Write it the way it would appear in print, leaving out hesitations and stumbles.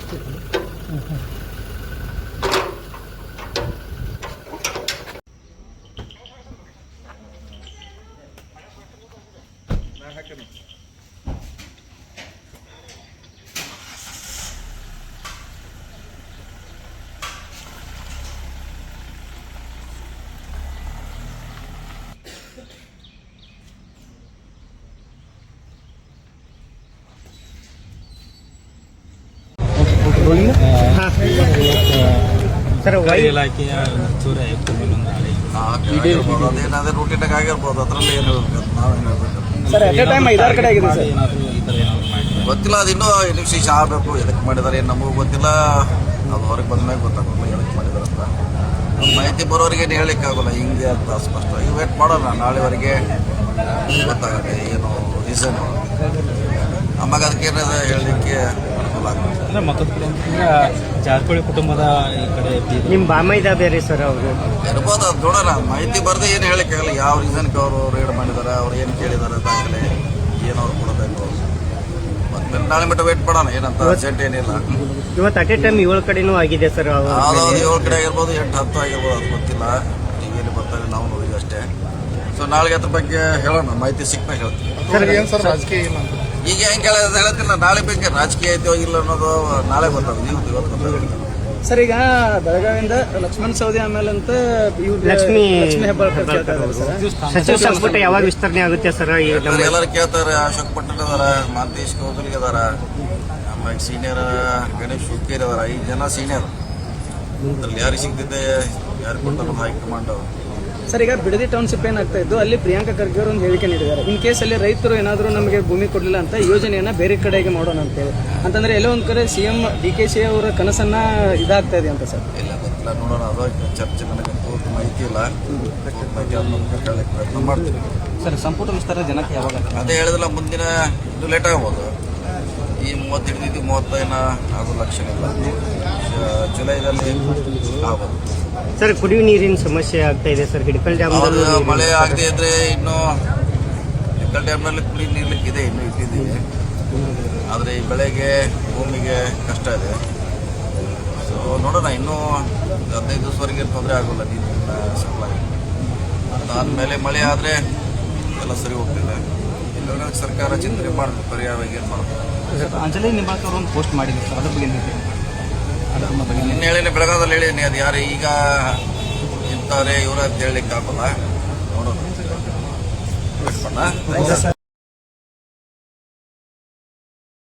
Sir ಇಲಾಖೆಯ ಚೂರೇ ಅದೇನಾದ್ರೆ ರೂಟೀನಾಗ ಆಗಿರ್ಬೋದು, ಅದರಲ್ಲಿ ಏನು ಸರ್ ಎಟ್ ಎ ಟೈಮ್ 5-6 ಕಡೆ ಆಗಿದೆ ಸರ್. ಗೊತ್ತಿಲ್ಲ, ಅದು ಇನ್ನೂ ನಿಮಿಷ ಆಗಬೇಕು. ಎದಕ್ಕೆ ಮಾಡಿದ್ದಾರೆ ಏನು ನಮಗೂ ಗೊತ್ತಿಲ್ಲ. ಅದು ಹೊರಗೆ ಬಂದ ಮೇಲೆ ಗೊತ್ತಾಗೋಲ್ಲ ಎದಕ್ಕೆ ಮಾಡಿದಾರೆ ಅಂತ. ಮಾಹಿತಿ ಬರೋರಿಗೆ ಏನು ಹೇಳಲಿಕ್ಕೆ ಆಗೋಲ್ಲ ಹಿಂಗೆ ಅಂತ ಸ್ಪಷ್ಟವಾಗಿ. ವೇಟ್ ಮಾಡೋಣ, ನಾಳೆವರೆಗೆ ಗೊತ್ತಾಗುತ್ತೆ ಏನು ರೀಸನ್. ಆವಾಗ ಅದಕ್ಕೆ ಏನಾದ್ರು ಹೇಳಲಿಕ್ಕೆ ಅನುಕೂಲ ಆಗುತ್ತೆ. ಮತ್ತೊಂದು ಕಡೆ ಅಂತಂದ್ರೆ ಜಾರಕಿಹೊಳಿ ಕುಟುಂಬದ ಈ ಕಡೆ ನಿಮ್ಮ ಬಾಮೈದ ಬೇರೆ ಸರ್ ಅವರು ಇರ್ಬೋದು, ಅದು ನೋಡೋಣ. ಮಾಹಿತಿ ಬರದೆ ಏನು ಹೇಳಲಿಕ್ಕೆ ಆಗಲ್ಲ. ಯಾವ ರೀಸನ್ಗೆ ಅವರು ರೇಡ್ ಮಾಡಿದ್ದಾರೆ, ಅವ್ರು ಏನು ಕೇಳಿದ್ದಾರೆ ದಾಖಲೆ ಏನು ಅವ್ರು ಕೊಡಬೇಕು. ಮತ್ತೆ ನಾಳೆ ಮಟ್ಟ ವೇಟ್ ಮಾಡೋಣ, ಏನಂತ ಅರ್ಜೆಂಟ್ ಏನಿಲ್ಲ. ಇವತ್ತು ಅಟ್ ಎ ಟೈಮ್ 7 ಕಡೆನೂ ಆಗಿದೆ ಸರ್. ಯಾವ್ದಾದ್ರು 7 ಕಡೆ ಆಗಿರ್ಬೋದು, 8-10 ಆಗಿರ್ಬೋದು, ಅದು ಗೊತ್ತಿಲ್ಲ. ಟಿವಿಯಲ್ಲಿ ಬರ್ತಾರೆ, ನಾವು ನೋಡಿದ್ವಿ ಅಷ್ಟೇ. ಸೊ ನಾಳೆಗೆ ಅದ್ರ ಬಗ್ಗೆ ಹೇಳೋಣ, ಮಾಹಿತಿ ಸಿಕ್ಕಾಗ ಹೇಳ್ತೀವಿ. ಈಗ ಹೆಂಗೆ ಹೇಳ್ತಿಲ್ಲ, ನಾಳೆ ಬಗ್ಗೆ ರಾಜಕೀಯ ಐತೋ ಇಲ್ಲ ಅನ್ನೋದು ನಾಳೆ ಗೊತ್ತಾಗುತ್ತೆ. ಇವತ್ತು ಗೊತ್ತಾಗುತ್ತೆ ಸರ್. ಈಗ ಬೆಳಗಾವಿಯಿಂದ ಲಕ್ಷ್ಮಣ್ ಸವದಿ ಆಮೇಲೆ ಅಂತ ಲಕ್ಷ್ಮೀ ಹೆಬ್ಬಾಳ್ಕರ್ ಸಚಿವ ಸಂಪುಟ ಯಾವಾಗ ವಿಸ್ತರಣೆ ಆಗುತ್ತೆ ಸರ್? ಎಲ್ಲರೂ ಕೇಳ್ತಾರೆ. ಅಶೋಕ್ ಪಟ್ಟಣ್ ಅದಾರ, ಮಾಂತೇಶ್ ಕೌದಲಿಗೆ ಅದಾರ, ಆಮೇಲೆ ಸೀನಿಯರ್ ಗಣೇಶ್ ಹುಕ್ಕೇರಿ ಅದಾರ. 5 ಜನ ಸೀನಿಯರ್. ಅದ್ರಲ್ಲಿ ಯಾರಿಗೆ ಸಿಗ್ತಿದ್ದೆ, ಯಾರು ಕೊಡ್ತಾರೆ ಹೈಕಮಾಂಡ್ ಅವರು. ಸರ್, ಈಗ ಬಿಡದಿ ಟೌನ್ಶಿಪ್ ಏನಾಗ್ತಾ ಇದ್ದು ಅಲ್ಲಿ ಪ್ರಿಯಾಂಕಾ ಖರ್ಗೆ ಅವರು ಒಂದು ಹೇಳಿಕೆ ನೀಡಿದ್ದಾರೆ. ಇನ್ ಕೇಸ್ ಅಲ್ಲಿ ರೈತರು ಏನಾದರೂ ನಮಗೆ ಭೂಮಿ ಕೊಡಲಿಲ್ಲ ಅಂತ ಯೋಜನೆಯನ್ನ ಬೇರೆ ಕಡೆಗೆ ಮಾಡೋಣ ಅಂತೇಳಿ. ಅಂತಂದ್ರೆ ಎಲ್ಲೋ ಒಂದ್ ಕಡೆ CM DKC ಅವರ ಕನಸನ್ನ ಇದಾಗ್ತಾ ಇದೆ ಅಂತ ಸರ್. ಇಲ್ಲ ಗೊತ್ತಿಲ್ಲ, ನೋಡೋಣ. ಅದು ಚರ್ಚೆ ನನಗೆ ಪೂರ್ತಿ ಮಾಹಿತಿ ಇಲ್ಲ. ಮಾಹಿತಿ ಕೇಳಕ್ಕೆ ಪ್ರಯತ್ನ ಮಾಡ್ತೀವಿ. ಸರ್, ಸಂಪುಟ ವಿಸ್ತಾರ ಜನಕ್ಕೆ ಯಾವಾಗ? ಅದೇ ಹೇಳಿದ್ರಲ್ಲ, ಮುಂದಿನ ಇನ್ನೂ ಲೇಟ್ ಆಗ್ಬೋದು. ಈ 30 ಹಿಡಿದಿದ್ದು 35 ಆಗೋ ಲಕ್ಷಣ ಇಲ್ಲ. ಜುಲೈದಲ್ಲಿ ಆಗ್ಬೋದು. ಸರ್, ಕುಡಿಯುವ ನೀರಿನ ಸಮಸ್ಯೆ ಆಗ್ತಾ ಇದೆ ಸರ್. ಹಿಡಕಲ್ ಡ್ಯಾಮ್ ಮಳೆ ಆಗದೆ ಇದ್ರೆ ಇನ್ನೂ ಹಿಡಕಲ್ ಡ್ಯಾಮ್ನಲ್ಲಿ ಕುಡಿ ನೀರ್ಲಿಕ್ಕಿದೆ, ಇನ್ನೂ ಇಟ್ಟಿದ್ದೀವಿ. ಆದರೆ ಈ ಬೆಳೆಗೆ ಭೂಮಿಗೆ ಕಷ್ಟ ಇದೆ. ಸೊ ನೋಡೋಣ, ಇನ್ನೂ 15 ದಿವಸವರೆಗೆ ತೊಂದರೆ ಆಗೋಲ್ಲ ನೀರಿನ ಸಪ್ಲೈ. ಅದಾದಮೇಲೆ ಮಳೆ ಆದರೆ ಎಲ್ಲ ಸರಿ ಹೋಗ್ತಿದೆ. ಇಲ್ಲ ಸರ್ಕಾರ ಚಿಂತನೆ ಮಾಡಬೇಕು, ಪರ್ಯಾಯವಾಗಿ ಏನು ಮಾಡಬೇಕು. ಅಂಜಲಿ ನಿಂಬಾಳ್ಕರ್ ಒಂದು ಪೋಸ್ಟ್ ಮಾಡಿದ್ರು ಸರ್, ಅದ್ರ ಬಗ್ಗೆ ನಿನ್ನೆ ಹೇಳಿನಿ, ಬೆಳಗಾವದಲ್ಲಿ ಹೇಳಿನಿ. ಅದು ಯಾರು ಈಗ ಇಂಥವ್ರೆ ಇವ್ರ ಅಂತ ಹೇಳಲಿಕ್ಕೆ ಆಗೋಲ್ಲ. ನೋಡೋಣ.